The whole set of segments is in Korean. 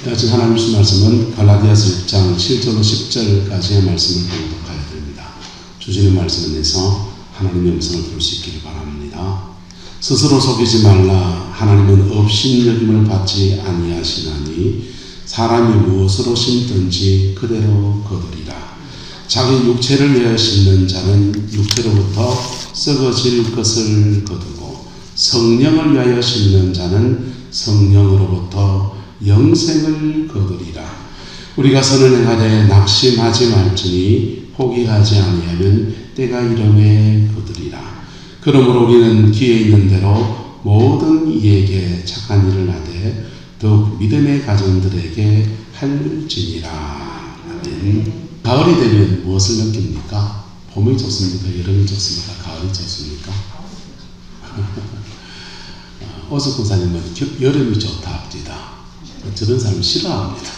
지금 하나님의 말씀은 갈라디아서 6장 7절로 10절까지의 말씀을 봉독하여야 됩니다. 주시는 말씀에 대해서 하나님의 음성을 들을 수 있기를 바랍니다. 스스로 속이지 말라. 하나님은 업신여김을 받지 아니하시나니 사람이 무엇으로 심든지 그대로 거두리라. 자기 육체를 위하여 심는 자는 육체로부터 썩어질 것을 거두고 성령을 위하여 심는 자는 성령으로부터 영생을 거두리라. 우리가 선을 행하되 낙심하지 말지니 포기하지 아니하면 때가 이름에 거두리라. 그러므로 우리는 기회 있는 대로 모든 이에게 착한 일을 하되 더욱 믿음의 가정들에게 할지니라. 아멘. 가을이 되면 무엇을 느낍니까? 봄이 좋습니까? 여름이 좋습니까? 가을이 좋습니까? 오석 권사님은 여름이 좋다 합니다. 저런 사람 싫어합니다.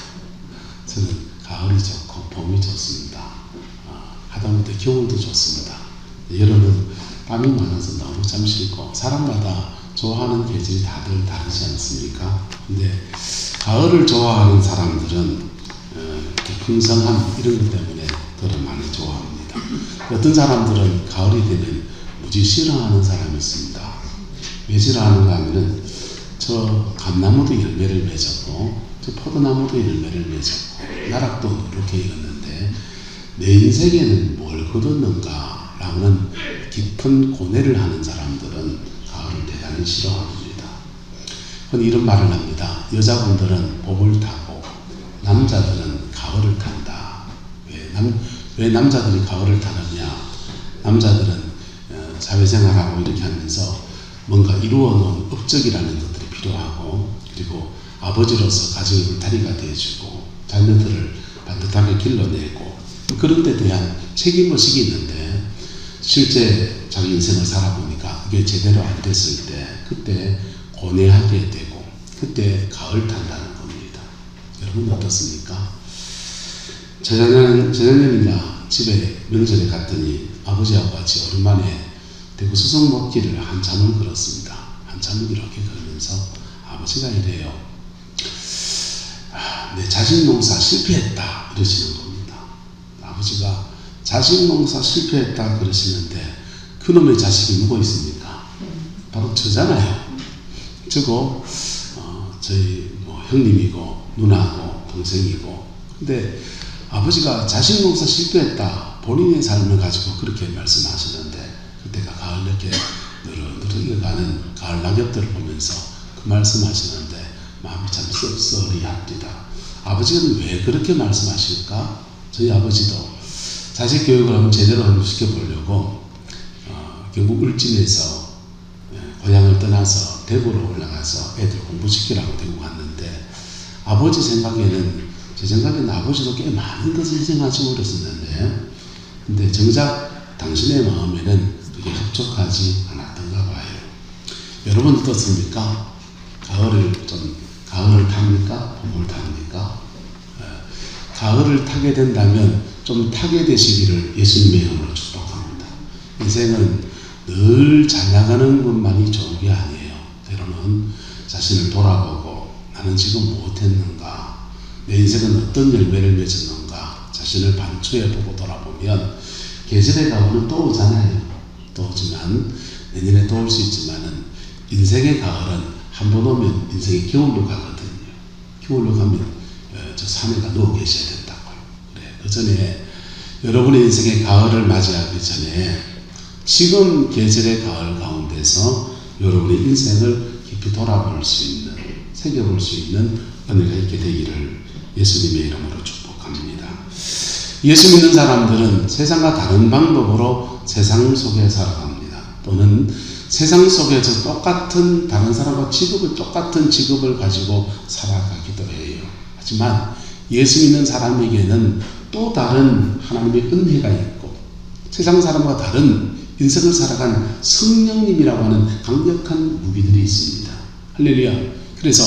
저는 가을이 좋고 봄이 좋습니다. 하다못해 겨울도 좋습니다. 여름은 땀이 많아서 너무 참 싫고 사람마다 좋아하는 계절이 다들 다르지 않습니까? 근데 가을을 좋아하는 사람들은 풍성함 이런 것 때문에 더 많이 좋아합니다. 어떤 사람들은 가을이 되면 무지 싫어하는 사람이 있습니다. 왜 싫어하는가 하면은 저 감나무도 열매를 맺었고 저 포도나무도 열매를 맺었고 나락도 이렇게 익었는데 내 인생에는 뭘 거뒀는가 라는 깊은 고뇌를 하는 사람들은 가을을 대단히 싫어합니다. 그런데 이런 말을 합니다. 여자분들은 봄을 타고 남자들은 가을을 탄다. 왜 남자들이 가을을 타느냐? 남자들은 사회생활하고 이렇게 하면서 뭔가 이루어놓은 업적이라는 것들이 필요하고 그리고 아버지로서 가정의 울타리가 되어주고 자녀들을 반듯하게 길러내고 그런 데 대한 책임의식이 있는데 실제 자기 인생을 살아보니까 이게 제대로 안 됐을 때 그때 고뇌하게 되고 그때 가을 탄다는 겁니다. 여러분 어떻습니까? 재작년인가 집에 명절에 갔더니 아버지하고 같이 오랜만에 대구 수성목길을 한참을 걸었습니다. 한참을 이렇게 걸으면서 아버지가 이래요. 내 자식농사 실패했다 이러시는 겁니다. 아버지가 자식농사 실패했다 그러시는데 그놈의 자식이 누구 있습니까? 바로 저잖아요. 저거 저희 형님이고 누나고 동생이고 근데 아버지가 자식농사 실패했다 본인의 삶을 가지고 그렇게 말씀하시는데 그때가 가을 늦게 느르느르 익어가는 가을 낙엽들을 보면서 그 말씀하시는데 마음이 참 씁쓸히합니다. 아버지는 왜 그렇게 말씀하실까? 저희 아버지도 자식 교육을 한번 제대로 시켜보려고 경북 울진에서 고향을 떠나서 대구로 올라가서 애들 공부시키라고 대구 갔는데 아버지 생각에는 제 생각에는 아버지도 꽤 많은 것을 희생하시고 그랬었는데 근데 정작 당신의 마음에는 그게 합족하지 않았던가 봐요. 여러분 어떻습니까? 가을을 탑니까? 봄을 탑니까? 가을을 타게 된다면 좀 타게 되시기를 예수님의 이름으로 축복합니다. 인생은 늘 잘 나가는 것만이 좋은 게 아니에요. 때로는 자신을 돌아보고 나는 지금 무엇했는가? 내 인생은 어떤 열매를 맺었는가? 자신을 반추해보고 돌아보면 계절의 가을은 또 오잖아요. 또 오지만 내년에 또 올 수 있지만은 인생의 가을은 한 번 오면 인생의 겨울로 가거든요. 겨울로 가면 저 산에가 누워 계셔야 된다고요. 그래. 그 전에 여러분의 인생의 가을을 맞이하기 전에 지금 계절의 가을 가운데서 여러분의 인생을 깊이 돌아볼 수 있는 새겨볼 수 있는 은혜가 있게 되기를 예수님의 이름으로 축복합니다. 예수 믿는 사람들은 세상과 다른 방법으로 세상 속에 살아갑니다. 또는 세상 속에서 똑같은 다른 사람과 똑같은 직업을 가지고 살아가기도 해요. 하지만 예수 믿는 사람에게는 또 다른 하나님의 은혜가 있고 세상 사람과 다른 인생을 살아간 성령님이라고 하는 강력한 무기들이 있습니다. 할렐루야. 그래서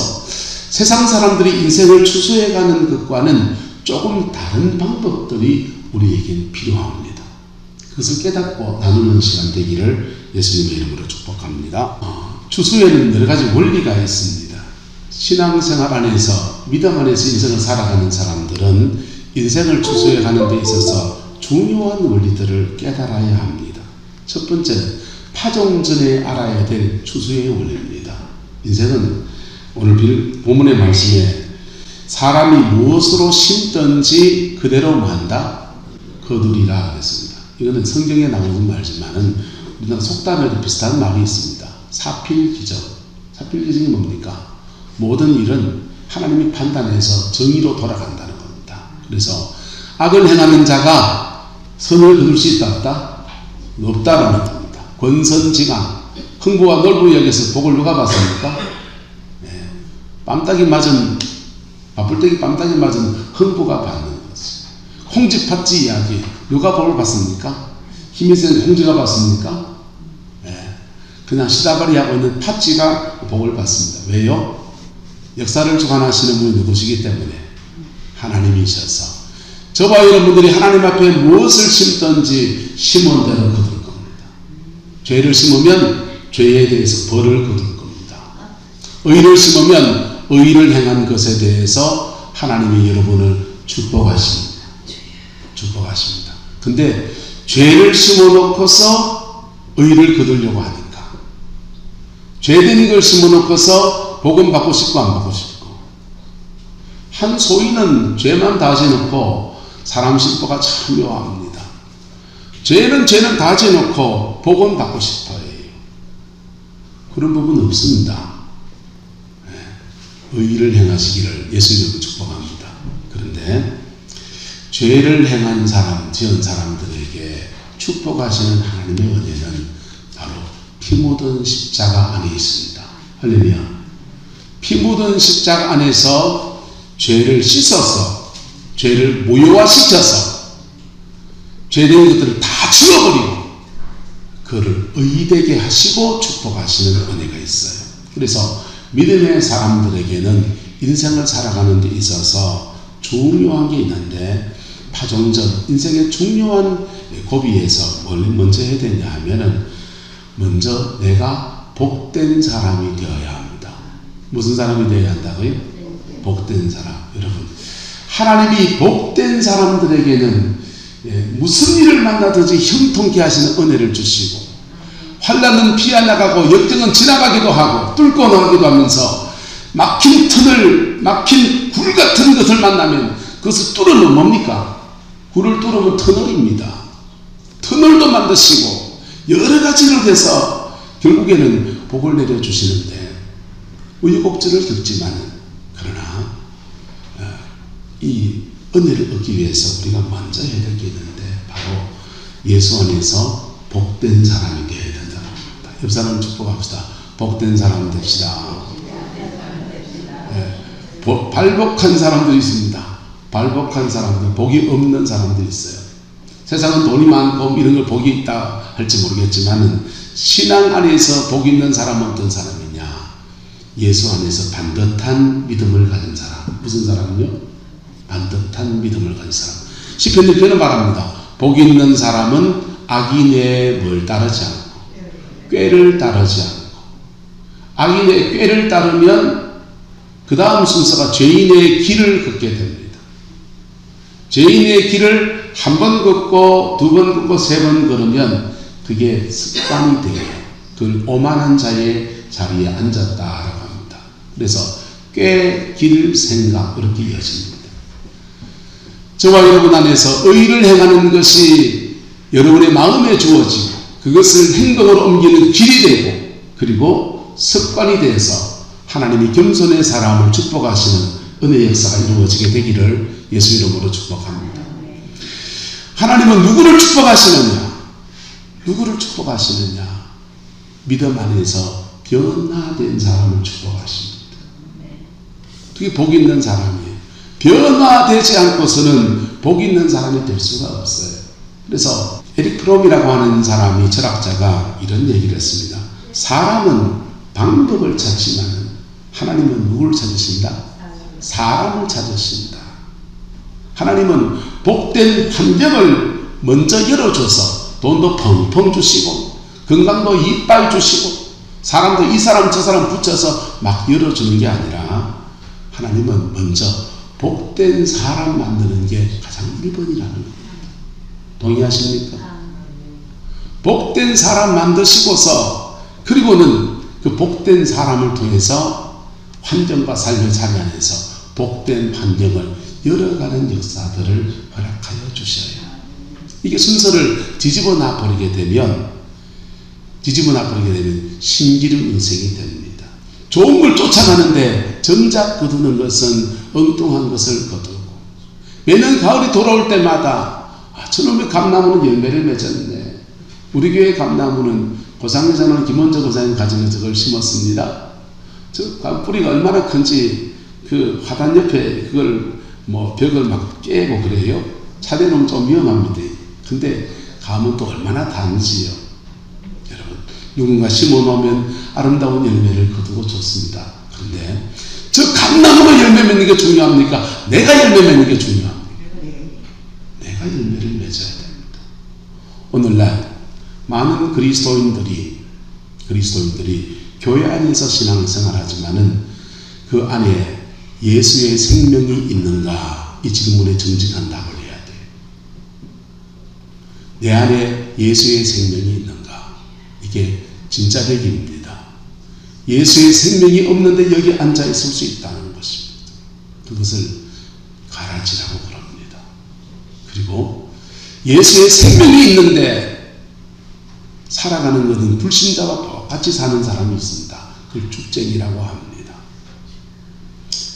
세상 사람들이 인생을 추수해가는 것과는 조금 다른 방법들이 우리에겐 필요합니다. 그것을 깨닫고 나누는 시간 되기를 예수님의 이름으로 축복합니다. 추수에는 여러 가지 원리가 있습니다. 신앙생활 안에서 믿음 안에서 인생을 살아가는 사람들은 인생을 추수해 가는 데 있어서 중요한 원리들을 깨달아야 합니다. 첫 번째는 파종 전에 알아야 될 추수의 원리입니다. 인생은 오늘 본문의 말씀에 사람이 무엇으로 심든지 그대로 뭐한다? 거두리라 그랬습니다. 이거는 성경에 나오는 말이지만은 우리나라 속담에도 비슷한 말이 있습니다. 사필기정. 사필기정이 뭡니까? 모든 일은 하나님이 판단해서 정의로 돌아간다는 겁니다. 그래서 악을 행하는 자가 선을 거둘 수 있다 없다? 없다라는 겁니다. 권선징악. 흥부와 놀부 역에서 복을 누가 받습니까? 바쁠때기 뺨따기 맞은 흥부가 받는 거지. 홍지팥쥐 이야기 누가 복을 받습니까? 힘이 센 홍지가 받습니까? 그냥 시다발이 하고 있는 팥쥐가 복을 받습니다. 왜요? 역사를 주관하시는 분이 누구시기 때문에 하나님이셔서 저와 여러분들이 하나님 앞에 무엇을 심든지 심은 대로 거둘 겁니다. 죄를 심으면 죄에 대해서 벌을 거둘 겁니다. 의를 심으면 의를 행한 것에 대해서 하나님이 여러분을 축복하십니다. 축복하십니다. 근데 죄를 심어놓고서 의를 거두려고 하니까 죄된 걸 심어놓고서 복음 받고 싶고 안 받고 싶고 한 소인은 죄만 다 지놓고 사람 심보가 참 묘합니다. 죄는 다 지놓고 복음 받고 싶어요. 그런 부분 없습니다. 의를 행하시기를 예수님으로 축복합니다. 그런데 죄를 행한 사람, 지은 사람들에게 축복하시는 하나님의 은혜는 바로 피 묻은 십자가 안에 있습니다. 할렐루야. 피 묻은 십자가 안에서 죄를 씻어서 죄를 무효화시켜서 죄된 것들을 다 지워버리고 그를 의되게 하시고 축복하시는 은혜가 있어요. 그래서 믿음의 사람들에게는 인생을 살아가는 데 있어서 중요한 게 있는데 파종전 인생의 중요한 고비에서 뭘 먼저 해야 되냐 하면은 먼저 내가 복된 사람이 되어야 합니다. 무슨 사람이 되어야 한다고요? 복된 사람. 여러분 하나님이 복된 사람들에게는 무슨 일을 만나든지 형통케 하시는 은혜를 주시고 환난은 피해나가고 역경은 지나가기도 하고 뚫고 나가기도 하면서 막힌 굴 같은 것을 만나면 그것을 뚫으면 뭡니까? 굴을 뚫으면 터널입니다. 터널도 만드시고 여러 가지를 해서 결국에는 복을 내려주시는데 우여곡절을 겪지만 그러나 이 은혜를 얻기 위해서 우리가 먼저 해야 될 게 있는데 바로 예수 안에서 복된 사람이 되어야 된다고 합니다. 옆 사람 축복합시다. 복된 사람 됩시다. 발복한 사람들이 있습니다. 발복한 사람들, 복이 없는 사람들이 있어요. 세상은 돈이 많고 이런 걸 복이 있다 할지 모르겠지만 신앙 안에서 복 있는 사람은 어떤 사람이냐? 예수 안에서 반듯한 믿음을 가진 사람. 무슨 사람이요? 반듯한 믿음을 가진 사람. 시편 1편은 말합니다. 복 있는 사람은 악인의 뭘 따르지 않고 꾀를 따르지 않고 악인의 꾀를 따르면 그 다음 순서가 죄인의 길을 걷게 됩니다. 죄인의 길을 한 번 걷고 두 번 걷고 세 번 걸으면 그게 습관이 돼요. 그 오만한 자의 자리에 앉았다라고 합니다. 그래서 꾀, 길, 생각 이렇게 이어집니다. 저와 여러분 안에서 의를 행하는 것이 여러분의 마음에 주어지고 그것을 행동으로 옮기는 길이 되고 그리고 습관이 돼서 하나님이 겸손의 사람을 축복하시는 은혜의 역사가 이루어지게 되기를 예수 이름으로 축복합니다. 하나님은 누구를 축복하시느냐? 누구를 축복하시느냐? 믿음 안에서 변화된 사람을 축복하십니다. 그게 복 있는 사람이에요. 변화되지 않고서는 복 있는 사람이 될 수가 없어요. 그래서 에릭 프롬이라고 하는 사람이 철학자가 이런 얘기를 했습니다. 사람은 방법을 찾지만 하나님은 누구를 찾으신다? 사람을 찾으신다. 하나님은 복된 환경을 먼저 열어줘서 돈도 펑펑 주시고 건강도 이빨 주시고 사람도 이 사람 저 사람 붙여서 막 열어주는 게 아니라 하나님은 먼저 복된 사람 만드는 게 가장 1번이라는 겁니다. 동의하십니까? 복된 사람 만드시고서 그리고는 그 복된 사람을 통해서 환경과 삶의 자리 안에서 복된 환경을 열어가는 역사들을 허락하여 주셔요. 이게 순서를 뒤집어 놔버리게 되면 신기루 인생이 됩니다. 좋은 걸 쫓아가는데 정작 거두는 것은 엉뚱한 것을 거두고 매년 가을이 돌아올 때마다 저놈의 감나무는 열매를 맺었네. 우리 교회 감나무는 고상회장은 김원저 고상님 가정에 저걸 심었습니다. 저 뿌리가 얼마나 큰지 그 화단 옆에 그걸 벽을 막 깨고 그래요. 차대놓으면 좀 위험합니다. 근데 감은 또 얼마나 단지요. 여러분, 누군가 심어놓으면 아름다운 열매를 거두고 좋습니다. 그런데 저 감나무가 열매 맺는 게 중요합니까? 내가 열매 맺는 게 중요합니까? 내가 열매를 맺어야 됩니다. 오늘날 많은 그리스도인들이 교회 안에서 신앙생활하지만은 그 안에 예수의 생명이 있는가? 이 질문에 정직한 답을 해야 돼요. 내 안에 예수의 생명이 있는가? 이게 진짜 백입니다. 예수의 생명이 없는데 여기 앉아 있을 수 있다는 것입니다. 그것을 가라지라고 부릅니다. 그리고 예수의 생명이 있는데 살아가는 것은 불신자와 똑같이 사는 사람이 있습니다. 그걸 쭉쟁이라고 합니다.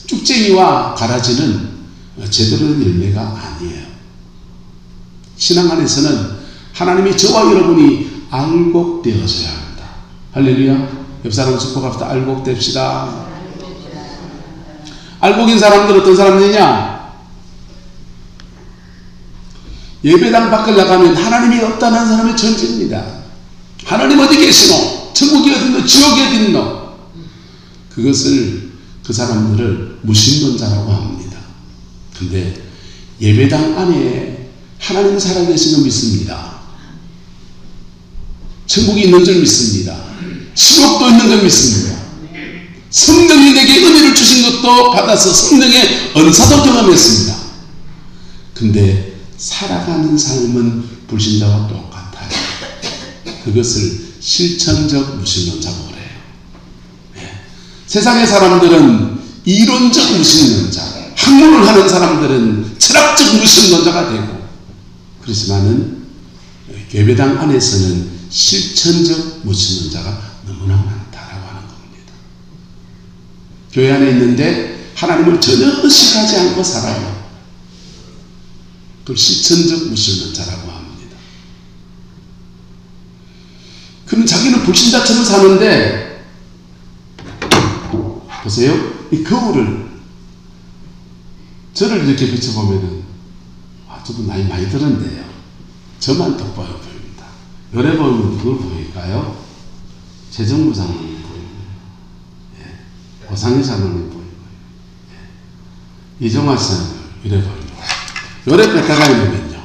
쭉쟁이와 가라지는 제대로 된 열매가 아니에요. 신앙 안에서는 하나님이 저와 여러분이 알곡되어져야 합니다. 할렐루야. 옆 사람 축복합시다. 알곡됩시다. 알곡인 사람들 어떤 사람이냐? 예배당 밖을 나가면 하나님이 없다는 사람의 전제입니다. 하나님 어디 계시노? 천국이 어딨노? 지옥이 어딨노? 그것을 그 사람들을 무신론자라고 합니다. 근데 예배당 안에 하나님 살아계신 걸 믿습니다. 천국이 있는 줄 믿습니다. 지옥도 있는 줄 믿습니다. 성령이 내게 은혜를 주신 것도 받아서 성령의 은사도 경험했습니다. 근데 살아가는 삶은 불신자와 똑같아요. 그것을 실천적 무신론자고 그래요. 세상의 사람들은 이론적 무신론자, 학문을 하는 사람들은 철학적 무신론자가 되고, 그렇지만은 예배당 안에서는 실천적 무신론자가 너무나 많다라고 하는 겁니다. 교회 안에 있는데 하나님을 전혀 의식하지 않고 살아요. 그걸 실천적 무신론자라고 합니다. 그럼 자기는 불신자처럼 사는데 보세요. 이 거울을 저를 이렇게 비춰보면은 저분 나이 많이 들었는데요. 저만 똑바로 보입니다. 열애 보면 누굴 보일까요? 재정부 장관님 보이고요. 오상희 장관님 보이고요. 이종화 씨는 이래 보입니다. 열애 뺐다가 있으면요.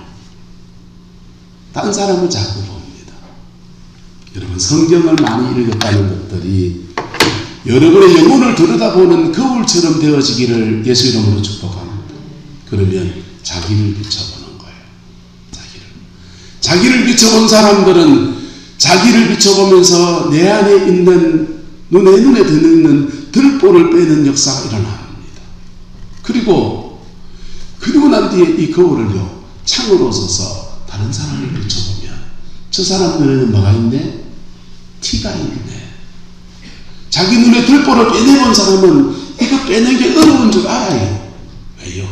딴 사람을 자꾸 봅니다. 여러분, 성경을 많이 읽었다는 것들이 여러분의 영혼을 들여다보는 거울처럼 되어지기를 예수 이름으로 축복합니다. 그러면 자기를 비춰보는 거예요. 자기를 비춰본 사람들은 자기를 비춰보면서 내 안에 있는 내 눈에 드는 들보를 빼는 역사가 일어납니다. 그리고 난 뒤에 이 거울을요 창으로 서서 다른 사람을 비춰보면 저 사람 눈에는 뭐가 있네? 티가 있네. 자기 눈에 들보를 빼내본 사람은 이거 빼는 게 어려운 줄 알아요. 왜요?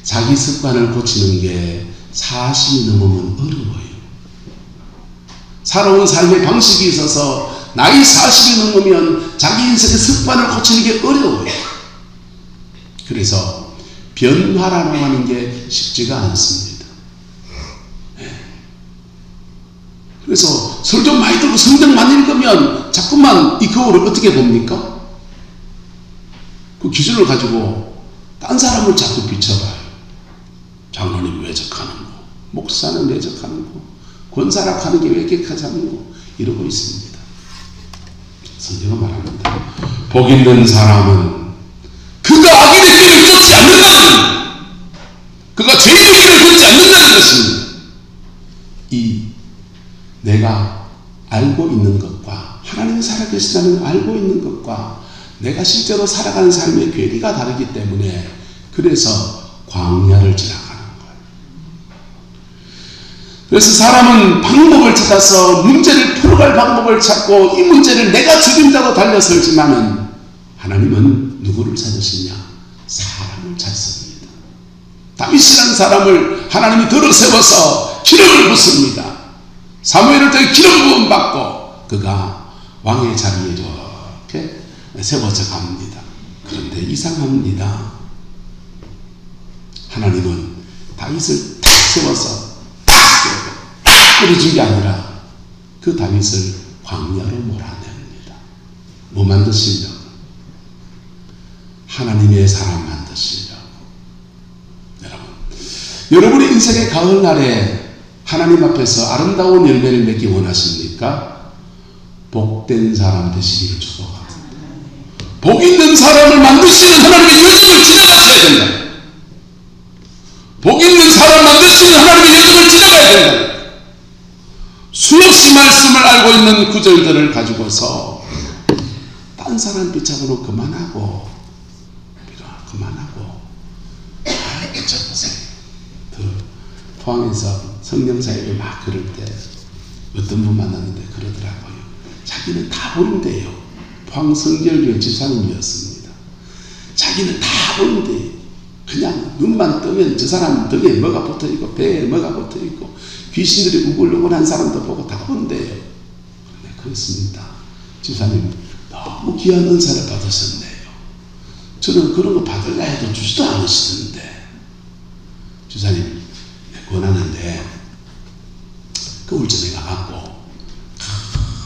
자기 습관을 고치는 게 40이 넘으면 어려워요. 살아온 삶의 방식이 있어서 나이 40이 넘으면 자기 인생의 습관을 고치는 게 어려워요. 그래서 변화라고 하는 게 쉽지가 않습니다. 그래서 설 좀 많이 듣고 성경 많이 읽으면 자꾸만 이 거울을 어떻게 봅니까? 그 기준을 가지고 딴 사람을 자꾸 비춰봐요. 장로님 왜 적하는 거? 목사는 왜 적하는 거? 권사락 하는 게 왜 이렇게 하자는 거? 이러고 있습니다. 성경은 말합니다. 복 있는 사람은 그가 악인의 길을 걷지 않는다는, 그가 죄인의 길을 걷지 않는다는 것입니다. 이 내가 알고 있는 것과 하나님이 살아계시다는 알고 있는 것과 내가 실제로 살아가는 삶의 괴리가 다르기 때문에 그래서 광야를 지나가는 거예요. 그래서 사람은 방법을 찾아서 문제를 풀어갈 방법을 찾고 이 문제를 내가 책임자로 달려설지만은 하나님은 누구를 찾으시냐? 사람을 찾습니다. 다윗이라는 사람을 하나님이 들어 세워서 기름을 붓습니다. 사무엘을 통해 기름 부음 받고 그가 왕의 자리에 이렇게 세워져 갑니다. 그런데 이상합니다. 하나님은 다윗을 탁 세워서 탁 끌어준 게 아니라 그 다윗을 광야로 몰아냅니다. 뭐 만드시려고? 하나님의 사람 만드시려고. 여러분의 인생의 가을날에 하나님 앞에서 아름다운 열매를 맺기 원하십니까? 복된 사람 되시기를 축복합니다. 복 있는 사람을 만드시는 하나님의 여정을 지나가셔야 된다. 복 있는 사람 만드시는 하나님의 여정을 지나가야 된다. 수없이 말씀을 알고 있는 구절들을 가지고서 딴 사람 비참으로 그만하고 붙잡으세요. 포항에서 성령사역을 막 그럴 때 어떤 분 만났는데 그러더라고요. 자기는 다 보인대요. 포항 성결교회 집사님이었습니다. 자기는 다 보인대요. 그냥 눈만 뜨면 저 사람 등에 뭐가 붙어있고 배에 뭐가 붙어있고 귀신들이 우글우글한 사람도 보고 다 본대요. 네, 그렇습니다. 집사님 너무 귀한 은사를 받으셨네요. 저는 그런 거 받으려 해도 주지도 않으시던데. 집사님 권하는데 거울점에 가갖고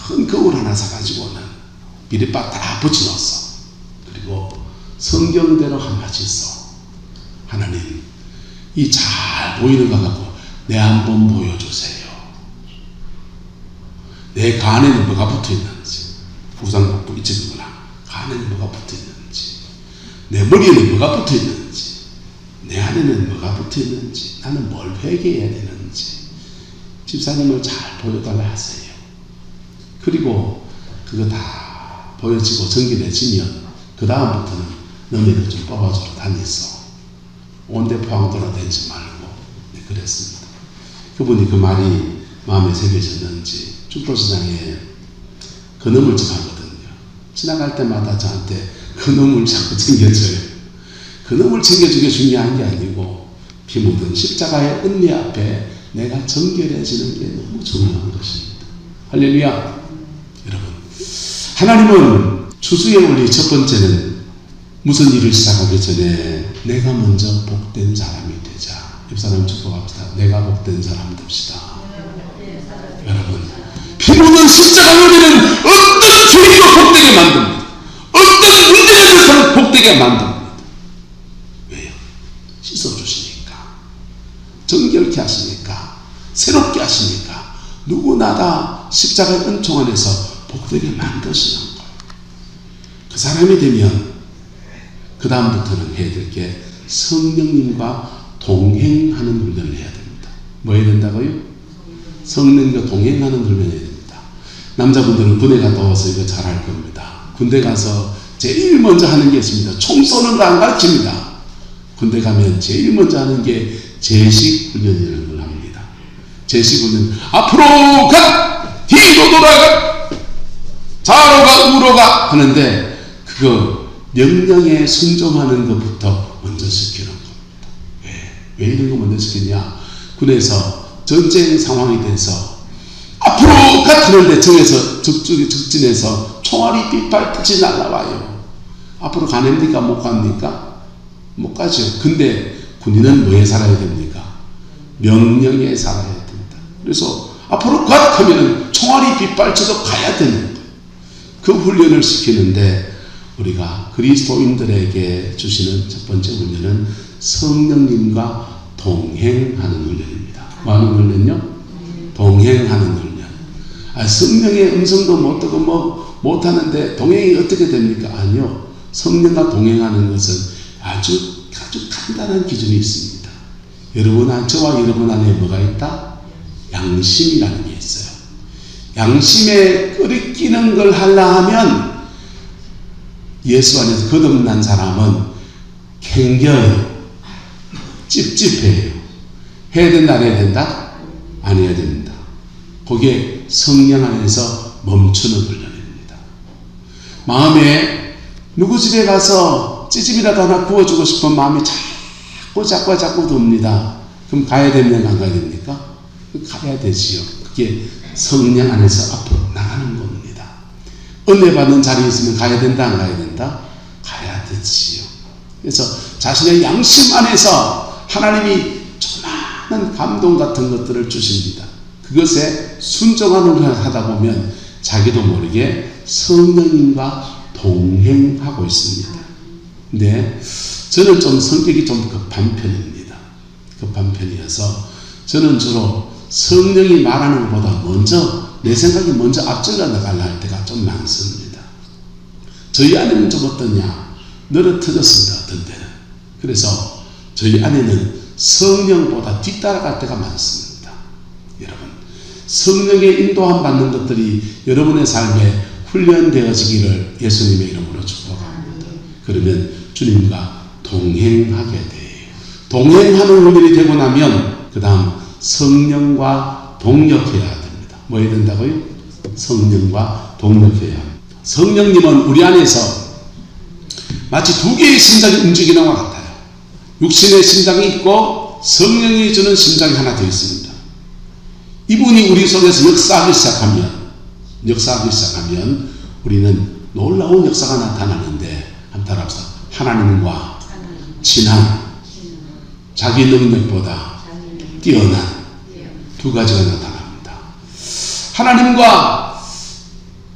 큰 거울 하나 사가지고는 비릿바 다 붙여놨어. 그리고 성경대로 한마디 써. 하나님 이 잘 보이는 거 갖고 내 한번 보여주세요. 내 간에는 뭐가 붙어있는지, 우상복부 이쪽이구나. 간에는 뭐가 붙어있는지, 내 머리에는 뭐가 붙어있는지, 내 안에는 뭐가 붙어있는지, 나는 뭘 회개해야 되는지 집사님을 잘 보여달라 하세요. 그리고 그거 다 보여지고 정결해지면 그 다음부터는 너네들 좀 뽑아주러 다녔어. 온데 포항 돌아다니지 말고. 네, 그랬습니다. 그분이 그 말이 마음에 새겨졌는지 축도시장에 그놈을 좀 하거든요. 지나갈 때마다 저한테 그놈을 자꾸 챙겨줘요. 그놈을 챙겨주는 게 중요한 게 아니고 피 묻은 십자가의 은혜 앞에 내가 정결해지는 게 너무 중요한 것입니다. 할렐루야. 여러분, 하나님은 추수의 원리 첫 번째는 무슨 일을 시작하기 전에 내가 먼저 복된 사람이 되자. 옆 사람 축복합시다. 내가 복된 사람 됩시다. 여러분, 피 묻은 십자가 요리는 어떤 죄인도 복되게 만듭니다. 어떤 문제가 있는 사람 복되게 만듭니다. 왜요? 씻어주시니까, 정결케 하시니까, 새롭게 하시니까 누구나 다 십자가의 은총 안에서 복되게 만드시는 거예요. 그 사람이 되면 그 다음부터는 해야 될 게 성령님과 동행하는 훈련을 해야 됩니다. 뭐 해야 된다고요? 성령님과 동행하는 훈련을 해야 됩니다. 남자분들은 군대 갔다 와서 이거 잘 할 겁니다. 군대 가서 제일 먼저 하는 게 있습니다. 총 쏘는 거 안 가르칩니다. 군대 가면 제일 먼저 하는 게 제식 훈련이라는 걸 합니다. 제식 훈련, 앞으로 가! 뒤로 돌아가! 좌로 가! 우로 가! 하는데 그거 명령에 순종하는 것부터 먼저 시키는 겁니다. 왜 이런 거 먼저 시키냐? 군에서 전쟁 상황이 돼서 앞으로 가는데 적에서 적진에서 총알이 빗발듯이 날라와요. 앞으로 가냅니까? 못 갑니까? 못 가죠. 근데 군인은 뭐에 살아야 됩니까? 명령에 살아야 됩니다. 그래서 앞으로 하면은 총알이 빗발쳐도 가야 되는 거예요. 그 훈련을 시키는데 우리가 그리스도인들에게 주시는 첫 번째 훈련은 성령님과 동행하는 훈련입니다. 뭐 하는 훈련요? 동행하는 훈련. 성령의 음성도 못 듣고 못하는데 동행이 어떻게 됩니까? 아니요. 성령과 동행하는 것은 아주 간단한 기준이 있습니다. 저와 여러분 안에 뭐가 있다? 양심이라는 게 있어요. 양심에 끓이끼는 걸 하려 하면 예수 안에서 거듭난 사람은 캥겨요. 찝찝해요. 해야 된다, 안 해야 된다? 안 해야 됩니다. 그게 성령 안에서 멈추는 훈련입니다. 마음에 누구 집에 가서 찌집이라도 하나 구워주고 싶은 마음이 자꾸 듭니다. 그럼 가야 됩니까? 안 가야 됩니까? 가야 되지요. 그게 성령 안에서 앞으로 나가는 겁니다. 은혜 받는 자리에 있으면 가야 된다, 안 가야 된다? 가야 되지요. 그래서 자신의 양심 안에서 하나님이 조그마한 감동 같은 것들을 주십니다. 그것에 순종하는 걸 하다 보면 자기도 모르게 성령님과 동행하고 있습니다. 근데 저는 좀 성격이 좀 급한 편입니다. 급한 편이어서 저는 주로 성령이 말하는 것보다 먼저 내 생각이 먼저 앞질러 나가려 할 때가 좀 많습니다. 저희 아내는 좀 어떠냐? 늘어뜨렸습니다. 어떤 때는. 그래서 저희 아내는 성령보다 뒤따라갈 때가 많습니다. 여러분, 성령의 인도함 받는 것들이 여러분의 삶에 훈련되어지기를 예수님의 이름으로 축복합니다. 그러면 주님과 동행하게 돼요. 동행하는 훈련이 되고 나면 그 다음 성령과 동력해야 됩니다. 뭐 해야 된다고요? 성령과 동력해야 합니다. 성령님은 우리 안에서 마치 두 개의 심장이 움직이는 것 같아요. 육신의 심장이 있고 성령이 주는 심장이 하나 되어 있습니다. 이분이 우리 속에서 역사하기 시작하면 우리는 놀라운 역사가 나타나는데 한번 따라합시다. 하나님과 친한 자기 능력보다 뛰어난 두 가지가 나타납니다. 하나님과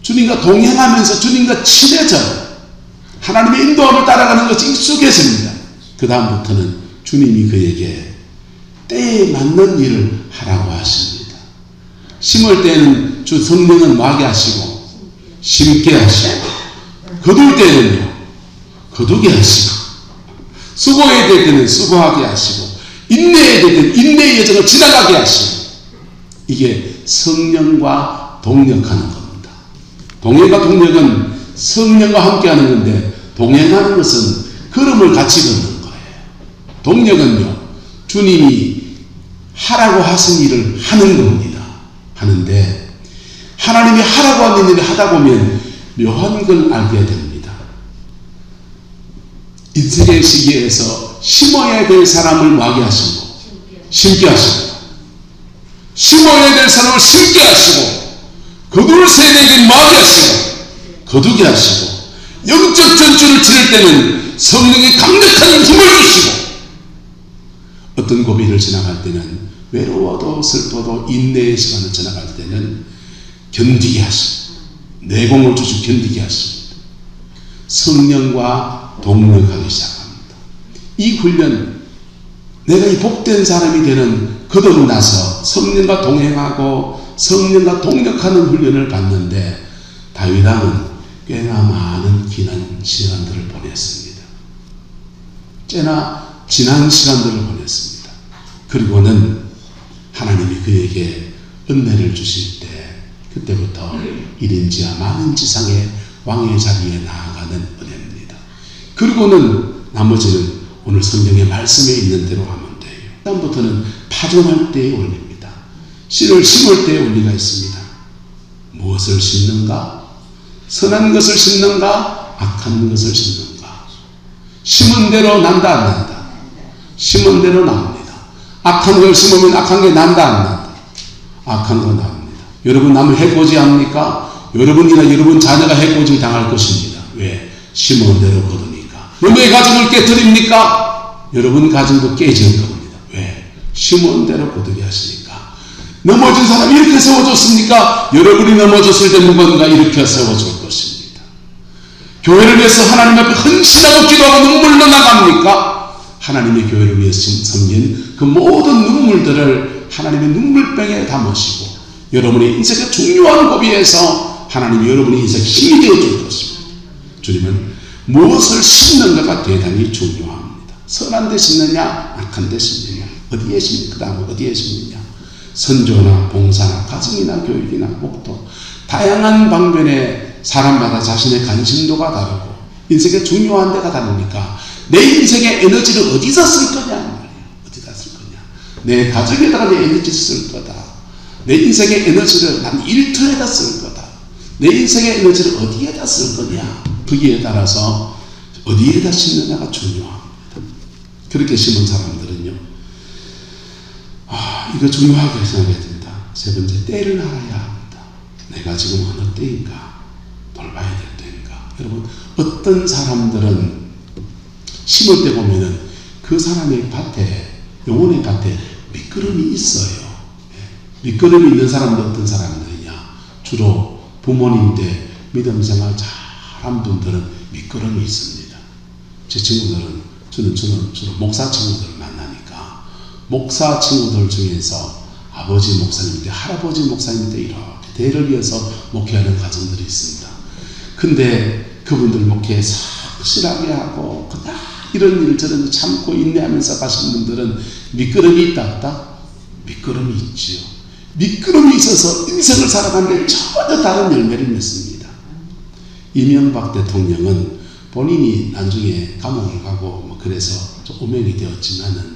주님과 동행하면서 주님과 친해져요. 하나님의 인도함을 따라가는 것이 익숙해집니다. 그 다음부터는 주님이 그에게 때에 맞는 일을 하라고 하십니다. 심을 때는 주 성령은 마게 하시고 심게 하시고 거둘 때는요 거두게 하시고 수고해야 될 때는 수고하게 하시고 인내해야 될 때는 인내의 여정을 지나가게 하시고 이게 성령과 동력하는 겁니다. 동행과 동력은 성령과 함께하는 건데 동행하는 것은 걸음을 같이 걷는 거예요. 동력은요 주님이 하라고 하신 일을 하는 겁니다. 하는데 하나님이 하라고 하는 일을 하다 보면 묘한 걸 알게 됩니다. 인생의 시기에서 심어야 될 사람을 마게 하시고 심게 하시고 심어야 될 사람을 심게 하시고 거둘 세대에게 마게 하시고 거두게 하시고 영적 전투를 치를 때는 성령의 강력한 힘을 주시고 어떤 고비를 지나갈 때는 외로워도 슬퍼도 인내의 시간을 지나갈 때는 견디게 하시고 내공을 주시고 견디게 하십니다. 성령과 동력하기 시작합니다. 이 훈련 내가 이 복된 사람이 되는 거듭나서 성령과 동행하고 성령과 동력하는 훈련을 받는데 다윗 왕은 꽤나 많은 지난 시간들을 보냈습니다. 꽤나 지난 시간들을 보냈습니다. 그리고는 하나님이 그에게 은혜를 주실 때 그때부터 1인지하 많은 지상의 왕의 자리에 나아가는 은혜입니다. 그리고는 나머지는 오늘 성경의 말씀에 있는 대로 하면 돼요. 다음부터는 파종할 때의 원리입니다. 씨를 심을 때의 원리가 있습니다. 무엇을 심는가? 선한 것을 심는가? 악한 것을 심는가? 심은 대로 난다 안 난다? 심은 대로 납니다. 악한 걸 심으면 악한 게 난다 안 난다? 악한 거 납니다. 여러분 남을 해코지 합니까? 여러분이나 여러분 자녀가 해코지 당할 것입니다. 왜? 심은 대로 거두니까. 여러분의 가정을 깨뜨립니까? 여러분 가정도 깨질 겁니다. 왜? 심은 대로 거두게 하시니까. 넘어진 사람이 이렇게 세워졌습니까? 여러분이 넘어졌을 때 누군가 이렇게 세워줄 것입니다. 교회를 위해서 하나님 앞에 헌신하고 기도하고 눈물로 나갑니까? 하나님의 교회를 위해서 섬긴 그 모든 눈물들을 하나님의 눈물병에 담으시고 여러분의 인생의 중요한 고비에서 하나님이 여러분의 인생 힘이 되어줄 것입니다. 주님은 무엇을 심는가가 대단히 중요합니다. 선한 데 심느냐 악한 데 심느냐 어디에 심느냐 그 다음에 어디에 심느냐 선조나 봉사나 가정이나 교육이나 목도 다양한 방면에 사람마다 자신의 관심도가 다르고 인생에 중요한 데가 다르니까 내 인생의 에너지를 어디서 쓸 거냐 말이에요. 어디다 쓸 거냐. 내 가정에다가 내 에너지를 쓸 거다. 내 인생의 에너지를 난 일터에다 쓸 거다. 내 인생의 에너지를 어디에다 쓸 거냐. 거기에 따라서 어디에다 심느냐가 중요합니다. 그렇게 심은 사람들은요. 이거 중요하게 생각해야 됩니다. 세 번째, 때를 알아야 합니다. 내가 지금 어느 때인가 돌봐야 될 때인가. 여러분 어떤 사람들은 심을 때 보면은 그 사람의 밭에 영혼의 밭에 밑거름이 있어요. 밑거름이 있는 사람은 어떤 사람들이냐. 주로 부모님 때 믿음 생활 잘한 분들은 밑거름이 있습니다. 제 친구들은 저는 주로 목사 친구들을 만나니까 목사 친구들 중에서 아버지 목사님 때 할아버지 목사님 때 이렇게 대를 이어서 목회하는 가정들이 있습니다. 근데 그분들 목회 확실하게 하고 그냥 이런 일 저런 일 참고 인내하면서 가신 분들은 밑거름이 있다 없다? 밑거름이 있지요. 밑거름이 있어서 인생을 살아가는데 전혀 다른 열매를 맺습니다. 이명박 대통령은 본인이 나중에 감옥을 가고 그래서 좀 오명이 되었지만은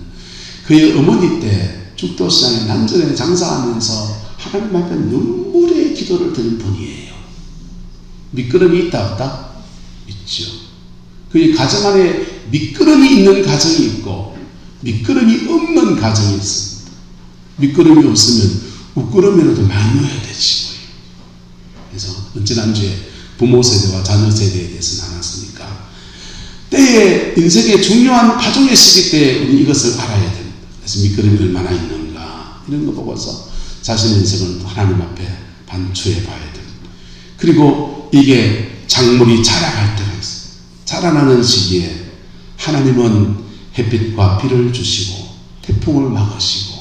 그의 어머니 때 죽도시장에 난전에 장사하면서 하나님 앞에 눈물의 기도를 드린 분이에요. 밑거름이 있다 없다? 있죠. 그의 가정 안에 밑거름이 있는 가정이 있고 밑거름이 없는 가정이 있습니다. 밑거름이 없으면 웃구름이라도 많이 넣어야 되지. 그래서 지난주에 부모 세대와 자녀 세대에 대해서 나눴으니까 때에 인생의 중요한 파종의 시기 때 우리 이것을 알아야 됩니다. 그래서 밑거름이 얼마나 있는가 이런 거 보고서 자신의 인생을 하나님 앞에 반추해 봐야 됩니다. 그리고 이게 작물이 자라갈 때가 있어요. 자라나는 시기에 하나님은 햇빛과 비를 주시고 태풍을 막으시고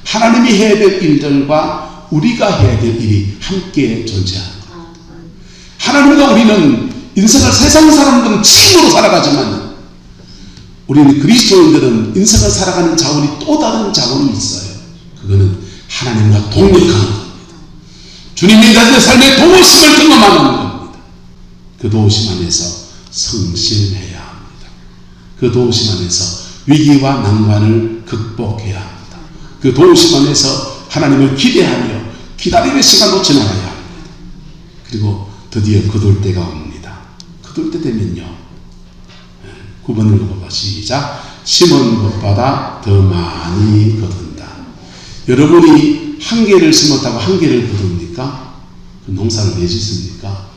하나님이 해야 될 일들과 우리가 해야 될 일이 함께 존재하는 겁니다. 하나님과 우리는 인생을 세상 사람들은 친구로 살아가지만 우리는 그리스도인들은 인생을 살아가는 자원이 또 다른 자원이 있어요. 그거는 하나님과 동력하는 겁니다. 주님이 나의 삶의 도우심을 경험하는 겁니다. 그 도우심 안에서 성실해야 합니다. 그 도우심 안에서 위기와 난관을 극복해야 합니다. 그 도우심 안에서 하나님을 기대하며 기다림의 시간도 지나가야 합니다. 그리고 드디어 거둘 때가 옵니다. 거둘 때 되면요. 9번 읽어봐. 시작. 심은 것보다 더 많이 거둔다. 여러분이 한 개를 심었다고 한 개를 거둡니까? 그 농사를 내짓습니까?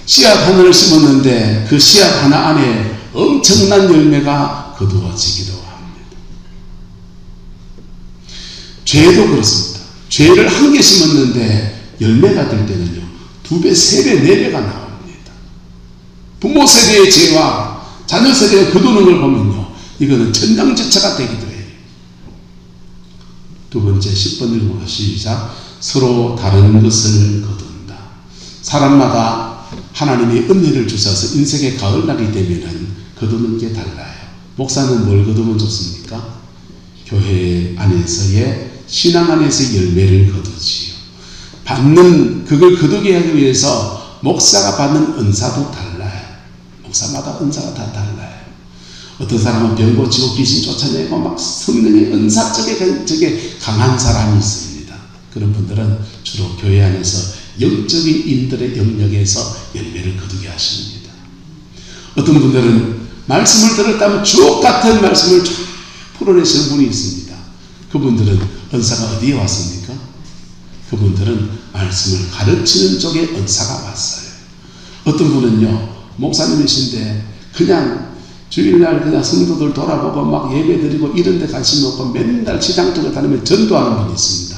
씨앗 하나를 심었는데 그 씨앗 하나 안에 엄청난 열매가 거두어지기도 합니다. 죄도 그렇습니다. 죄를 한 개 심었는데 열매가 될 때는요 2배, 3배, 4배가 나옵니다. 부모 세대의 죄와 자녀 세대가 거두는 걸 보면요 이거는 천장지차가 되기도 해요. 두 번째 10번 읽어보세요. 시작. 서로 다른 것을 거둔다. 사람마다 하나님이 은혜를 주셔서 인생의 가을날이 되면은 거두는 게 달라요. 목사는 뭘 거두면 좋습니까? 교회 안에서의 신앙 안에서의 열매를 거두지요. 받는 그걸 거두게 하기 위해서 목사가 받는 은사도 달라요. 목사마다 은사가 다 달라요. 어떤 사람은 병 고치고 귀신 쫓아내고 막 성령의 은사 쪽에 강한 사람이 있습니다. 그런 분들은 주로 교회 안에서 영적인 인들의 영역에서 열매를 거두게 하십니다. 어떤 분들은 말씀을 들었다면 주옥 같은 말씀을 쫙 풀어내시는 분이 있습니다. 그분들은 은사가 어디에 왔습니까? 그분들은 말씀을 가르치는 쪽에 은사가 왔어요. 어떤 분은요 목사님이신데 그냥 주일날 그냥 성도들 돌아보고 막 예배드리고 이런 데 관심 없고 맨날 시장 쪽에 다니면 전도하는 분이 있습니다.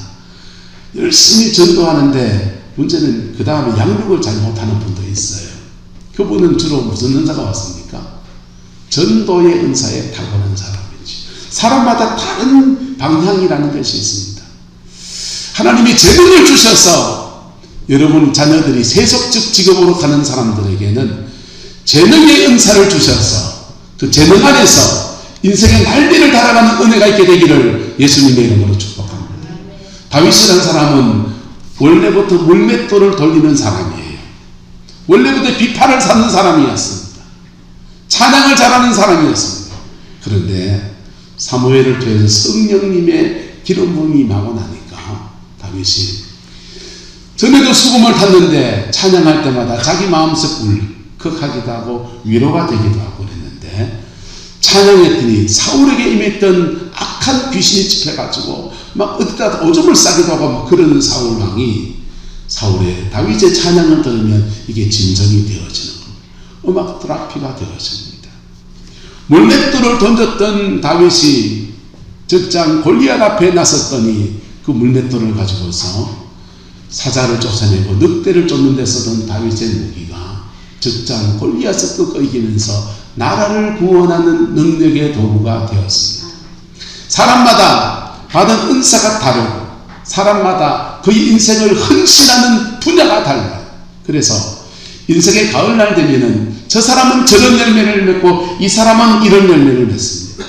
열심히 전도하는데 문제는 그 다음에 양육을 잘 못하는 분도 있어요. 그분은 주로 무슨 은사가 왔습니까? 전도의 은사에 탁월한 사람이지. 사람마다 다른 방향이라는 것이 있습니다. 하나님이 재능을 주셔서 여러분 자녀들이 세속적 직업으로 가는 사람들에게는 재능의 은사를 주셔서 그 재능 안에서 인생의 날개를 달아가는 은혜가 있게 되기를 예수님의 이름으로 축복합니다. 다윗이라는 사람은 원래부터 물맷돌을 돌리는 사람이에요. 원래부터 비판을 사는 사람이었습니다. 찬양을 잘하는 사람이었습니다. 그런데 사무엘을 통해서 성령님의 기름 부음이 임하고 나니까 다윗이 전에도 수금을 탔는데 찬양할 때마다 자기 마음속 울컥하기도 하고 위로가 되기도 하고 그랬는데 찬양했더니 사울에게 임했던 악한 귀신이 집혀가지고 막 어디다 오줌을 싸기도 하고 막 그러는 사울 왕이 사울의 다윗의 찬양을 들으면 이게 진정이 되어지는 겁니다. 음악 테라피가 되어집니다. 물맷돌을 던졌던 다윗이 적장 골리앗 앞에 나섰더니 그 물맷돌을 가지고서 사자를 쫓아내고 늑대를 쫓는 데 쓰던 다윗의 무기가 적장 골리앗을 꺾어 이기면서 나라를 구원하는 능력의 도구가 되었습니다. 사람마다 받은 은사가 다르고 사람마다 그의 인생을 헌신하는 분야가 달라요. 그래서 인생의 가을날 되면은 저 사람은 저런 열매를 맺고 이 사람은 이런 열매를 맺습니다.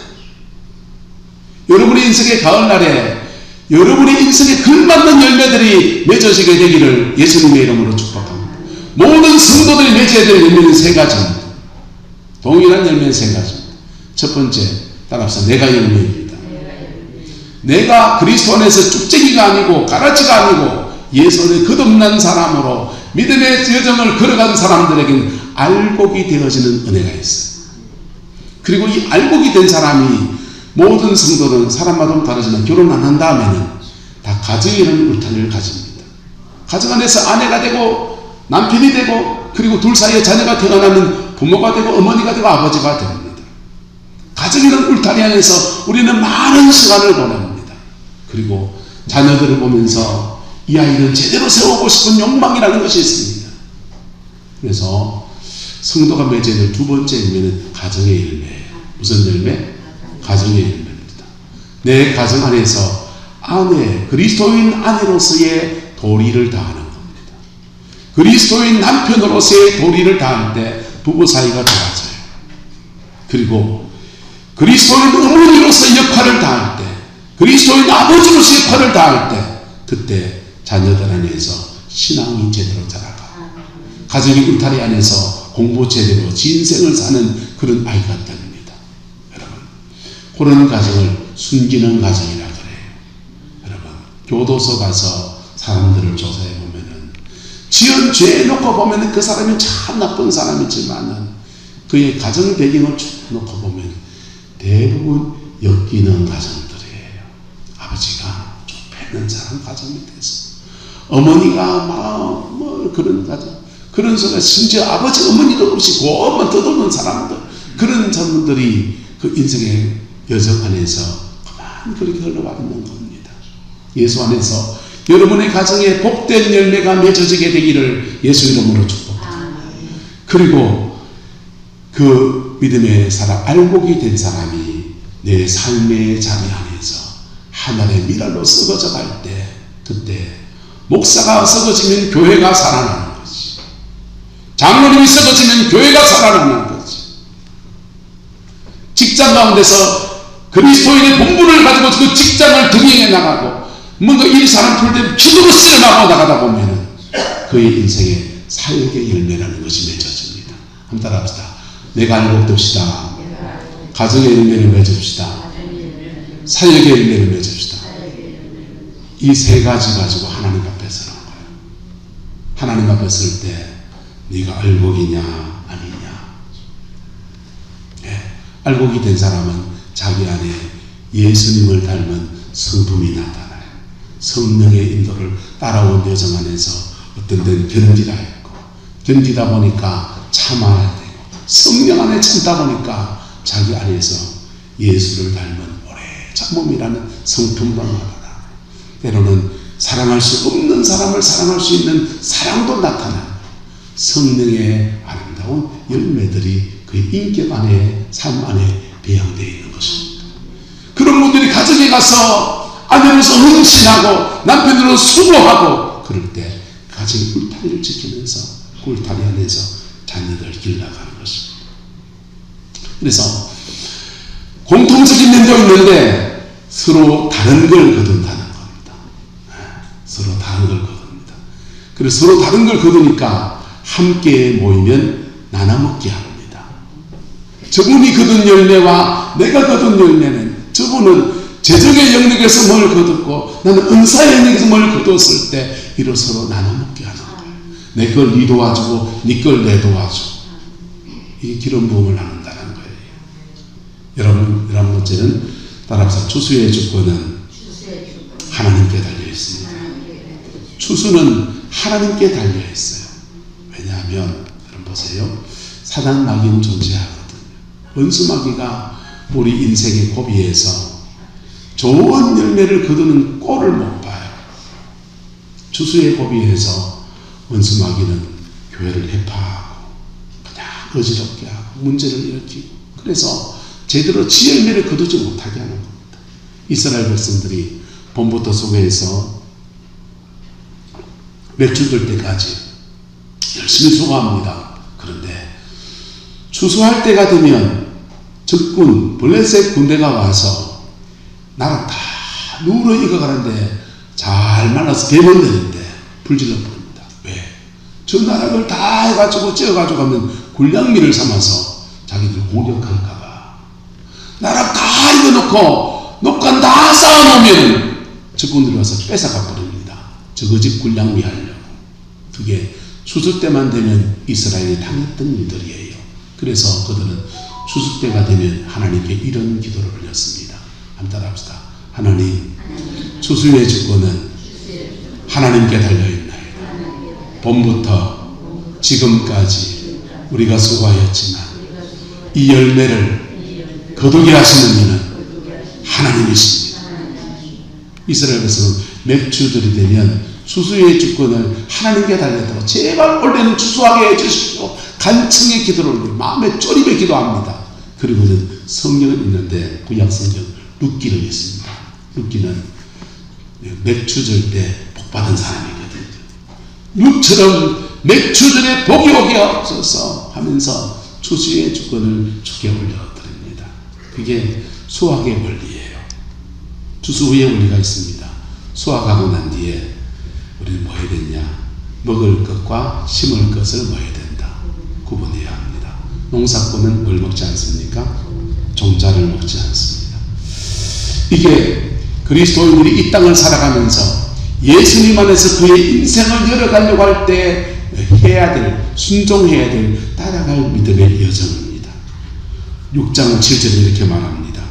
여러분의 인생의 가을날에 여러분의 인생에 걸맞는 열매들이 맺어지게 되기를 예수님의 이름으로 축복합니다. 모든 성도들이 맺어야 될 열매는 세 가지입니다. 동일한 열매는 세 가지입니다. 첫 번째, 따라합시다. 내가 열매입니다. 내가 그리스도 안에서 쭉쟁이가 아니고 가라지가 아니고 예수 안에 거듭난 사람으로 믿음의 여정을 걸어간 사람들에게는 알곡이 되어지는 은혜가 있어요. 그리고 이 알곡이 된 사람이 모든 성도는 사람마다 다르지만 결혼 안 한 다음에는 다 가정이라는 울타리를 가집니다. 가정 안에서 아내가 되고 남편이 되고 그리고 둘 사이에 자녀가 태어나면 부모가 되고 어머니가 되고 아버지가 됩니다. 가정이라는 울타리 안에서 우리는 많은 시간을 보냅니다. 그리고 자녀들을 보면서 이 아이는 제대로 세우고 싶은 욕망이라는 것이 있습니다. 그래서 성도가 맺어야 될 두 번째 열매는 가정의 열매예요. 무슨 열매? 가정의 열매입니다. 내 가정 안에서 아내, 그리스도인 아내로서의 도리를 다하는 겁니다. 그리스도인 남편으로서의 도리를 다할 때 부부 사이가 좋아져요. 그리고 그리스도인 어머니로서의 역할을 다할 때, 그리스도인 아버지로서의 역할을 다할 때, 그때 자녀들 안에서 신앙이 제대로 자라가 가정의 울타리 안에서 공부 제대로 진생을 사는 그런 아이가 됩니다. 여러분, 그런 가정을 숨기는 가정이라 그래요. 여러분, 교도소 가서 사람들을 조사해 보면은 지은 죄 놓고 보면은 그 사람이 참 나쁜 사람이지만은 그의 가정 배경을 쭉 놓고 보면 대부분 엮이는 가정들이에요. 아버지가 좀 뺏는 사람 가정이 돼서 어머니가 막 그런 가정, 그런 소리가 심지어 아버지 어머니도 없이 고만 떠도는 사람들, 그런 사람들이 그 인생의 여정 안에서 그만 그렇게 흘러가 있는 겁니다. 예수 안에서 여러분의 가정에 복된 열매가 맺어지게 되기를 예수 이름으로 축복합니다. 그리고 그 믿음의 사람, 알곡이 된 사람이 내 삶의 자리 안에서 하늘의 미랄로 썩어져 갈 때, 그때 목사가 썩어지면 교회가 살아나는 거지. 장로님이 썩어지면 교회가 살아나는 거지. 직장 가운데서 그리스도인의 본분을 가지고 그 직장을 등행해 나가고 뭔가 이 사람 풀때 기도로 쓰여나가고 나가다 보면 그의 인생에 사역의 열매라는 것이 맺어집니다. 한번 따라합시다. 내가 알곡됩시다. 가정의 열매를 맺읍시다. 사역의 열매를 맺읍시다. 이 세 가지 가지고 하나님 앞에 서는 거예요. 하나님 앞에 설 때 네가 알곡이냐 아니냐. 네. 알곡이 된 사람은 자기 안에 예수님을 닮은 성품이 나타나요. 성령의 인도를 따라온 여정 안에서 어떤 데는 견디라 했고, 견디다 보니까 참아야 되고, 성령 안에 참다 보니까 자기 안에서 예수를 닮은 오래 참음이라는 성품도 나타나요. 때로는 사랑할 수 없는 사람을 사랑할 수 있는 사랑도 나타나고, 성령의 아름다운 열매들이 그의 인격 안에, 삶 안에 배양되어 있는 것입니다. 그런 분들이 가정에 가서 아내로서 헌신하고 남편으로 수고하고 그럴 때 그 가정의 울타리를 지키면서 그 울타리 안에서 자녀들 길러가는 것입니다. 그래서 공통적인 면도 있는데 서로 다른 걸 거둔다는 겁니다. 서로 다른 걸 거둡니다. 그래서 서로 다른 걸 거두니까 함께 모이면 나눠 먹게 합니다. 저분이 거둔 열매와 내가 거둔 열매는, 저분은 재정의 영역에서 뭘 거뒀고 나는 은사의 영역에서 뭘 거뒀을 때 이를 서로 나눠 먹게 하는 거예요. 내 걸 네 도와주고 네 걸 내 도와주고, 이 기름 부음을 나눈다는 거예요. 여러분, 11번째는 따라합시다. 추수의 주권은 하나님께 달려 있습니다. 추수는 하나님께 달려 있어요. 왜냐하면 여러분 보세요. 사단 마귀는 존재하거든요. 원수 마귀가 우리 인생의 고비에서 좋은 열매를 거두는 꼴을 못 봐요. 추수의 고비에서 원수 마귀는 교회를 해파하고 그냥 어지럽게 하고 문제를 일으키고, 그래서 제대로 지 열매를 거두지 못하게 하는 겁니다. 이스라엘 백성들이 봄부터 소개해서 맺출 때까지 열심히 수고합니다. 그런데 추수할 때가 되면 적군 블레셋 군대가 와서 나라 다 누르 익어가는데 잘 말라서 배번되는데 불질러 버립니다. 왜? 저 나락을 다 해가지고 찌어가지고 가면 군량미를 삼아서 자기들 공격할까봐. 나락 다 익어놓고 녹간 다 쌓아놓으면 적군들이 와서 뺏어가 버립니다. 저거 집 군량미 하려고. 그게 추수 때만 되면 이스라엘이 당했던 일들이에요. 그래서 그들은 추수 때가 되면 하나님께 이런 기도를 올렸습니다. 한번 따라합시다. 하나님, 추수의 주권은 하나님께 달려있나이다. 봄부터 지금까지 우리가 수고하였지만 이 열매를 거두게 하시는 이는 하나님이십니다. 이스라엘 백성은 맥주들이 되면 추수의 주권을 하나님께 달렸다고 제발 올해는 추수하게 해주십시오. 간청의 기도를 올리고 마음에 쪼립에 기도합니다. 그리고는 성경은 있는데 구약 성경 룻기를 있습니다. 룻기는 맥주 줄 때 복받은 사람이거든요. 룻처럼 맥주 전에 복이 오게 없어서 하면서 추수의 주권을 주께 올려드립니다. 그게 수확의 원리예요. 추수 후에 원리가 있습니다. 수확하고 난 뒤에 우리는 뭐 해야 되냐? 먹을 것과 심을 것을 뭐 해야 된다? 구분해야 합니다. 농사꾼은 뭘 먹지 않습니까? 종자를 먹지 않습니다. 이게 그리스도인들이 이 땅을 살아가면서 예수님 안에서 그의 인생을 열어가려고 할 때 해야 될, 순종해야 될, 따라갈 믿음의 여정입니다. 6장 7절에 이렇게 말합니다.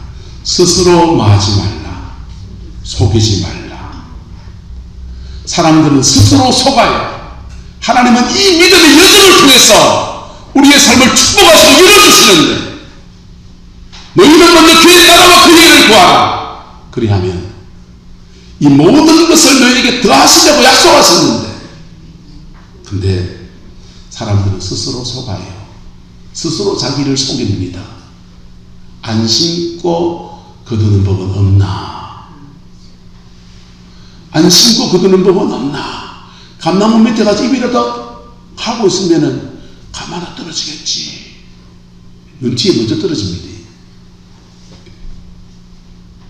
스스로 마하지 말라. 속이지 말라. 사람들은 스스로 속아요. 하나님은 이 믿음의 여정을 통해서 우리의 삶을 축복하시고 열어주시는데, 너희는 먼저 그의 나라와 그 일을 구하라. 그리하면 이 모든 것을 너희에게 더하시려고 약속하셨는데, 근데 사람들은 스스로 속아요. 스스로 자기를 속입니다. 안 심고 거두는 법은 없나? 안 심고 거두는 법은 없나? 감나무 밑에 가서 입이라도 하고 있으면은 가마나 떨어지겠지. 눈치에 먼저 떨어집니다.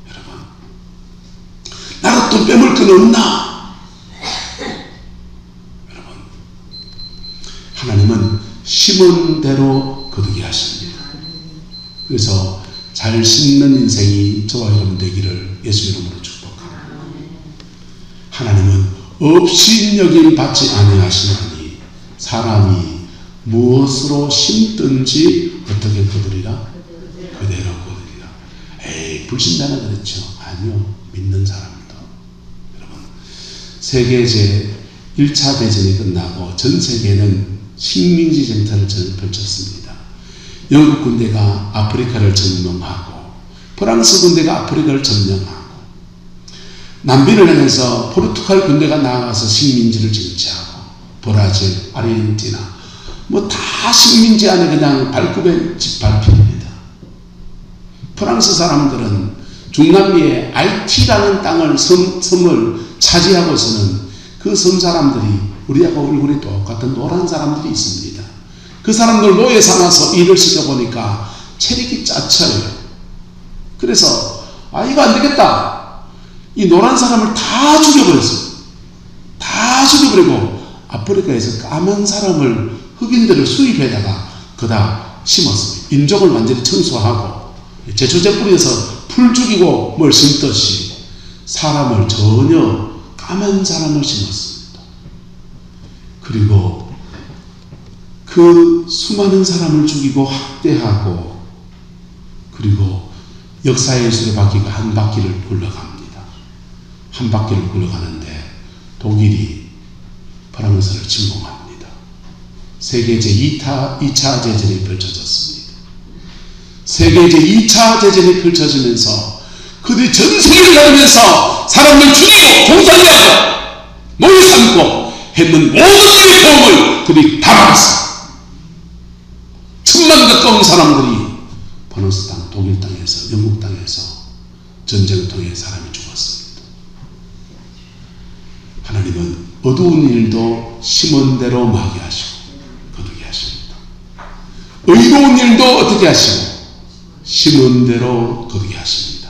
여러분, 나로 돈 빼먹을 건 없나? 여러분, 하나님은 심은 대로 거두게 하십니다. 그래서 잘 심는 인생이 저와 여러분 되기를 예수 이름으로 축복합니다. 하나님은 없이 여김 받지 아니하시나니 사람이 무엇으로 심든지 어떻게 거두리라? 그대로 거두리라. 에이, 불신자는 그렇죠. 아니요, 믿는 사람도. 여러분, 세계제 1차 대전이 끝나고 전 세계는 식민지 전투를 펼쳤습니다. 영국 군대가 아프리카를 점령하고 프랑스 군대가 아프리카를 점령하고 남미를 향해서 포르투갈 군대가 나아가서 식민지를 쟁취하고 브라질, 아르헨티나 뭐 다 식민지 안에 그냥 발굽에 짓밟힙니다. 프랑스 사람들은 중남미의 아이티라는 땅을 섬을 차지하고서는 그 섬 사람들이 우리하고 얼굴이 똑같은 노란 사람들이 있습니다. 그 사람들 노예 삼아서 일을 시켜보니까 체력이 짜쳐요. 그래서 이거 안 되겠다. 이 노란 사람을 다 죽여버렸어요. 다 죽여버리고 아프리카에서 까만 사람을 흑인들을 수입해다가 그다 심었어요. 인종을 완전히 청소하고 제초제 뿌려서 풀 죽이고 뭘 심듯이 사람을 전혀 까만 사람을 심었습니다. 그리고 그 수많은 사람을 죽이고 학대하고 그리고 역사의 수레바퀴가 한 바퀴를 굴러갑니다. 한 바퀴를 굴러가는데 독일이 프랑스를 침공합니다. 세계 제2차 대전이 펼쳐졌습니다. 세계 제2차 대전이 펼쳐지면서 그들이 전 세계를 가르면서 사람들 죽이고 공산하고 노예 삼고 했는 모든 일의 도움을 그들이 다 막았습니다. 1000만 가까운 사람들이 프랑스 땅, 독일 땅에서, 영국 땅에서 전쟁을 통해 사람이 죽었습니다. 하나님은 어두운 일도 심은 대로 마게 하시고 거두게 하십니다. 의로운 일도 어떻게 하시고 심은 대로 거두게 하십니다.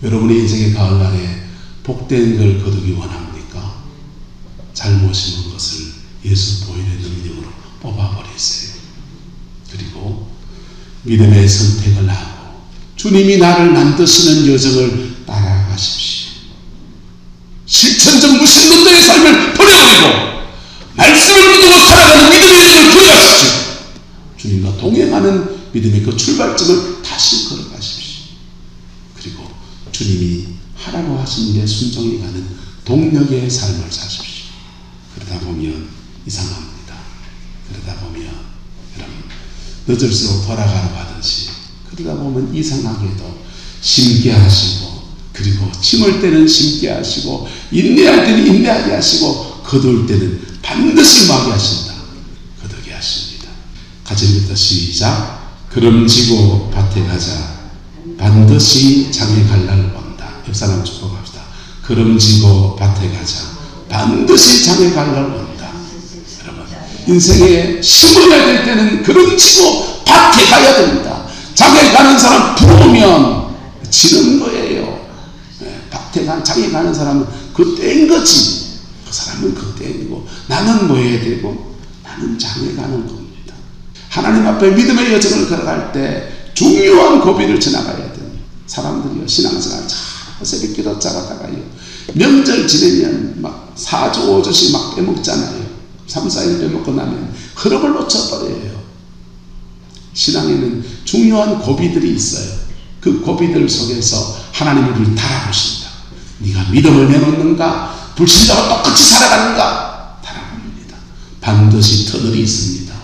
여러분의 인생의 가을날에 복된 걸 거두기 원합니까? 잘못 심은 것을 예수 보혈의 능력으로 뽑아버리세요. 그리고 믿음의 선택을 하고 주님이 나를 만드시는 여정을 따라가십시오. 실천적 무신론자의 삶을 버려버리고 말씀을 믿고 살아가는 믿음의 여정을 걸어가십시오. 주님과 동행하는 믿음의 그 출발점을 다시 걸어가십시오. 그리고 주님이 하라고 하신 일에 순종해 가는 동력의 삶을 사십시오. 그러다 보면 이상합니다. 그러다 보면 여러분 늦을수록 돌아가라고 하듯이 그러다 보면 이상하게도 심게 하시고 그리고 심을 때는 심게 하시고 인내할 때는 인내하게 하시고 거둘 때는 반드시 마게 하신다. 거두게 하십니다. 같이 읽다 시작. 그름지고 밭에 가자. 반드시 장에 갈 날 온다. 옆 사람 축복합시다. 그름지고 밭에 가자. 반드시 장에 갈 날 온다. 여러분 인생에 심어야 될 때는 그름지고 밭에 가야 됩니다. 장에 가는 사람 부러우면 지는 거예요. 장에 가는 사람은 그 때인 거지. 그 사람은 그 때이고 나는 뭐 해야 되고 나는 장에 가는 겁니다. 하나님 앞에 믿음의 여정을 걸어갈 때 중요한 고비를 지나가야 됩니다. 사람들이요 신앙생활 잘 새벽기도 짜가다가요 명절 지내면 막 4조 5조씩 막 빼먹잖아요. 3, 4일 빼먹고 나면 흐름을 놓쳐버려요. 신앙에는 중요한 고비들이 있어요. 그 고비들 속에서 하나님을 우리를 달아보신다. 네가 믿음을 내놓는가? 불신자와 똑같이 살아가는가? 달아봅니다. 반드시 터널이 있습니다.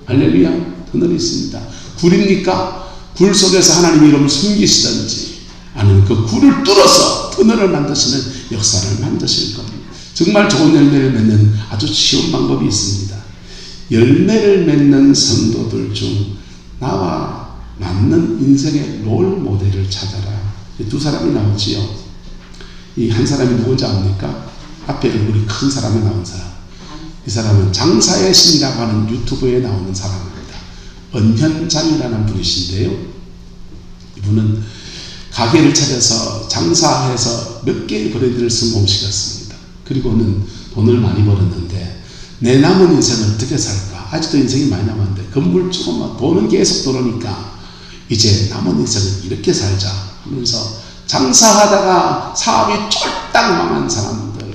할렐루야. 터널이 있습니다. 굴입니까? 굴 속에서 하나님이 이름을 숨기시든지 아니면 그 굴을 뚫어서 터널을 만드시는 역사를 만드실 겁니다. 정말 좋은 열매를 맺는 아주 쉬운 방법이 있습니다. 열매를 맺는 성도들 중 나와 맞는 인생의 롤 모델을 찾아라. 두 사람이 나오지요. 이 한 사람이 누군지 압니까? 앞에 얼굴이 큰 사람이 나온 사람. 이 사람은 장사의 신이라고 하는 유튜브에 나오는 사람입니다. 은현장이라는 분이신데요. 이분은 가게를 차려서 장사해서 몇 개의 브랜드를 성공시켰습니다. 그리고는 돈을 많이 벌었는데 내 남은 인생을 어떻게 살까? 아직도 인생이 많이 남았는데 건물 조금만 돈은 계속 들어오니까 이제 남은 인생을 이렇게 살자 하면서 장사하다가 사업이 쫄딱 망한 사람들,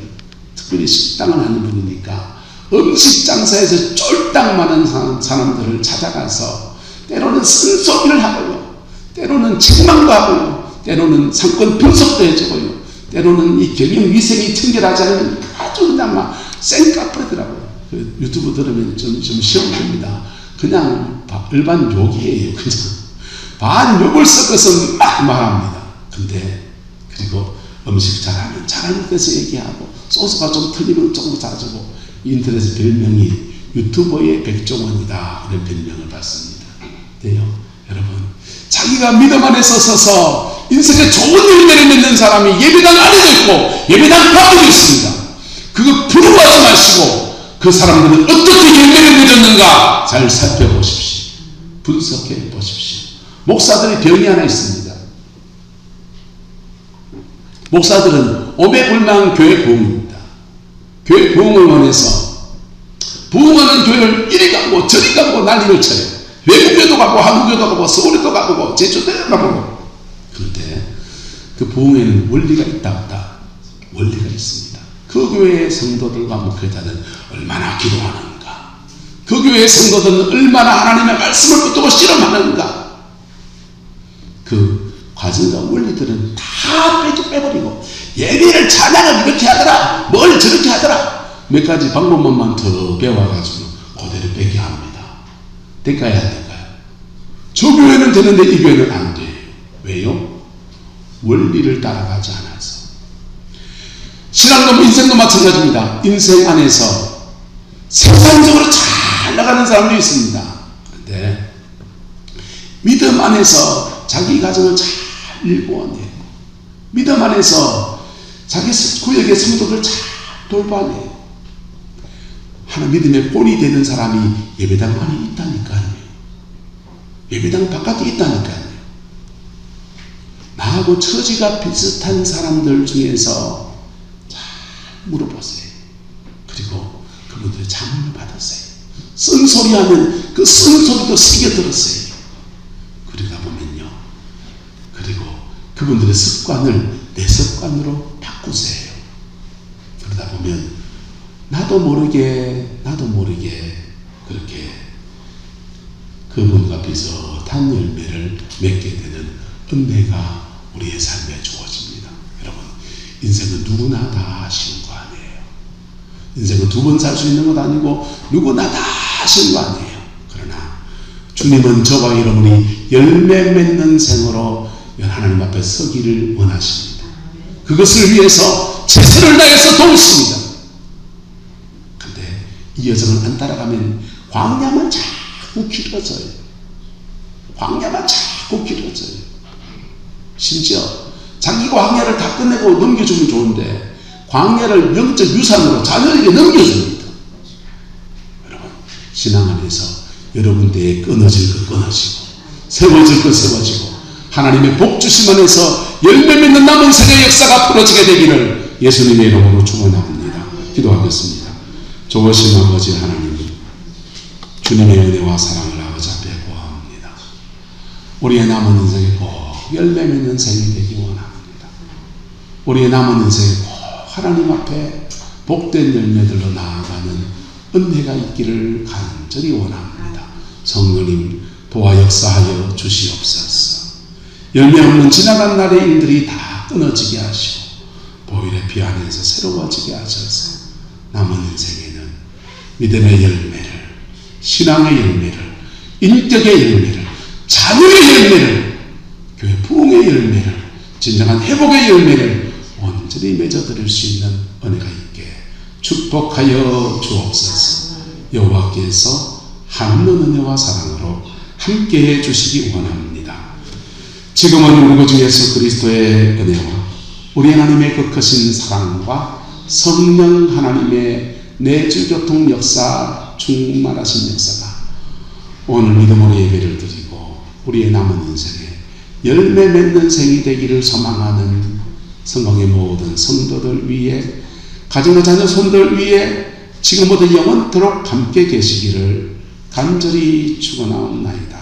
특별히 식당을 하는 분이니까 음식 장사에서 쫄딱 망한 사람들을 찾아가서 때로는 쓴소리를 하고요, 때로는 책망도 하고요, 때로는 상권 분석도 해주고요, 때로는 이 경영 위생이 청결하지 않으면 아주 그냥 막 쌩까버리더라고요. 그 유튜브 들으면 좀 시험 됩니다. 그냥 일반 욕이에요. 그냥 반욕을 섞어서 막 말합니다. 근데 그리고 음식 잘하면 잘하는 데서 얘기하고 소스가 좀 틀리면 조금 잘해주고 인터넷 별명이 유튜버의 백종원이다 이런 별명을 받습니다. 네요. 여러분 자기가 믿음 안에서 서서 인생에 좋은 열매를 맺는 사람이 예배당 안에도 있고 예배당 밖에도 있습니다. 그거 부러워하지 마시고 그 사람들은 어떻게 열매를 맺었는가 잘 살펴보십시오. 분석해 보십시오. 목사들의 병이 하나 있습니다. 목사들은 오매불망 교회 부흥입니다. 교회 부흥을 원해서 부흥하는 교회를 이리 가고 저리 가고 난리를 쳐요. 외국에도 가고 한국에도 가고 서울에도 가보고 제주도에도 가보고. 그런데 그 부흥에는 원리가 있다 없다? 원리가 있습니다. 그 교회의 성도들과 목회자는 얼마나 기도하는가, 그 교회의 성도들은 얼마나 하나님의 말씀을 붙들고 실험하는가, 그 과정과 원리들은 다 빼버리고 예배를 찬양을 이렇게 하더라, 뭘 저렇게 하더라, 몇 가지 방법만 더 배워가지고 그대로 뺏게 합니다. 될까요 안 될까요? 저 교회는 되는데 이 교회는 안 돼요. 왜요? 원리를 따라가지 않아서. 신앙도 인생도 마찬가지입니다. 인생 안에서 세상적으로 잘 나가는 사람도 있습니다. 그런데 믿음 안에서 자기 가정을 잘 일구어내고, 믿음 안에서 자기 구역의 성도를 잘 돌봐내고, 하나 믿음의 본이 되는 사람이 예배당 안에 있다니까요. 예배당 바깥에 있다니까요. 나하고 처지가 비슷한 사람들 중에서 잘 물어보세요. 그리고 그분들의 자문을 받으세요. 쓴소리하면 그 쓴소리도 새겨 들으세요. 그러다 보면요, 그리고 그분들의 습관을 내 습관으로 바꾸세요. 그러다 보면 나도 모르게 그렇게 그분과 비슷한 열매를 맺게 되는 은혜가 우리의 삶에 주어집니다. 여러분, 인생은 누구나 다 쉬운 거 아니에요. 인생은 두 번 살 수 있는 것 아니고 누구나 다 쉬운 거 아니에요. 그러나 주님은 저와 여러분이 열매 맺는 생으로 하나님 앞에 서기를 원하십니다. 그것을 위해서 최선을 다해서 돕습니다. 근데 이 여정을 안 따라가면 광야만 자꾸 길어져요. 광야만 자꾸 길어져요. 심지어 자기가 광야를 다 끝내고 넘겨주면 좋은데 광야를 영적 유산으로 자녀에게 넘겨줍니다. 여러분, 신앙 안에서 여러분 때에 끊어질 것 끊어지고 세워질 것 세워지고 하나님의 복 주심 안에서 열매 맺는 남은 세계 역사가 풀어지게 되기를 예수님의 이름으로 축원합니다. 기도하겠습니다. 좋으신 아버지 하나님, 주님의 은혜와 사랑을 아버지 앞에 구합니다. 우리의 남은 인생에 꼭 열매 맺는 생이 되기 원합니다. 우리의 남은 인생에 꼭 하나님 앞에 복된 열매들로 나아가는 은혜가 있기를 간절히 원합니다. 성령님 도와 역사하여 주시옵소서. 열매 없는 지나간 날의 일들이 다 끊어지게 하시고 보혈의 피 안에서 새로워지게 하셔서 남은 인생에는 믿음의 열매를, 신앙의 열매를, 인격의 열매를, 자녀의 열매를, 교회 부흥의 열매를, 진정한 회복의 열매를 온전히 맺어드릴 수 있는 은혜가 있게 축복하여 주옵소서. 여호와께서 하늘 은혜와 사랑으로 함께해 주시기 원합니다. 지금은 우리 주 예수 그리스도의 은혜와 우리 하나님의 그 크신 사랑과 성령 하나님의 내주교통 역사, 충만하신 역사가 오늘 믿음으로 예배를 드리고 우리의 남은 인생에 열매 맺는 생이 되기를 소망하는 성공의 모든 성도들 위에, 가정과 자녀 손들 위에 지금부터 영원토록 함께 계시기를 간절히 축원하옵나이다.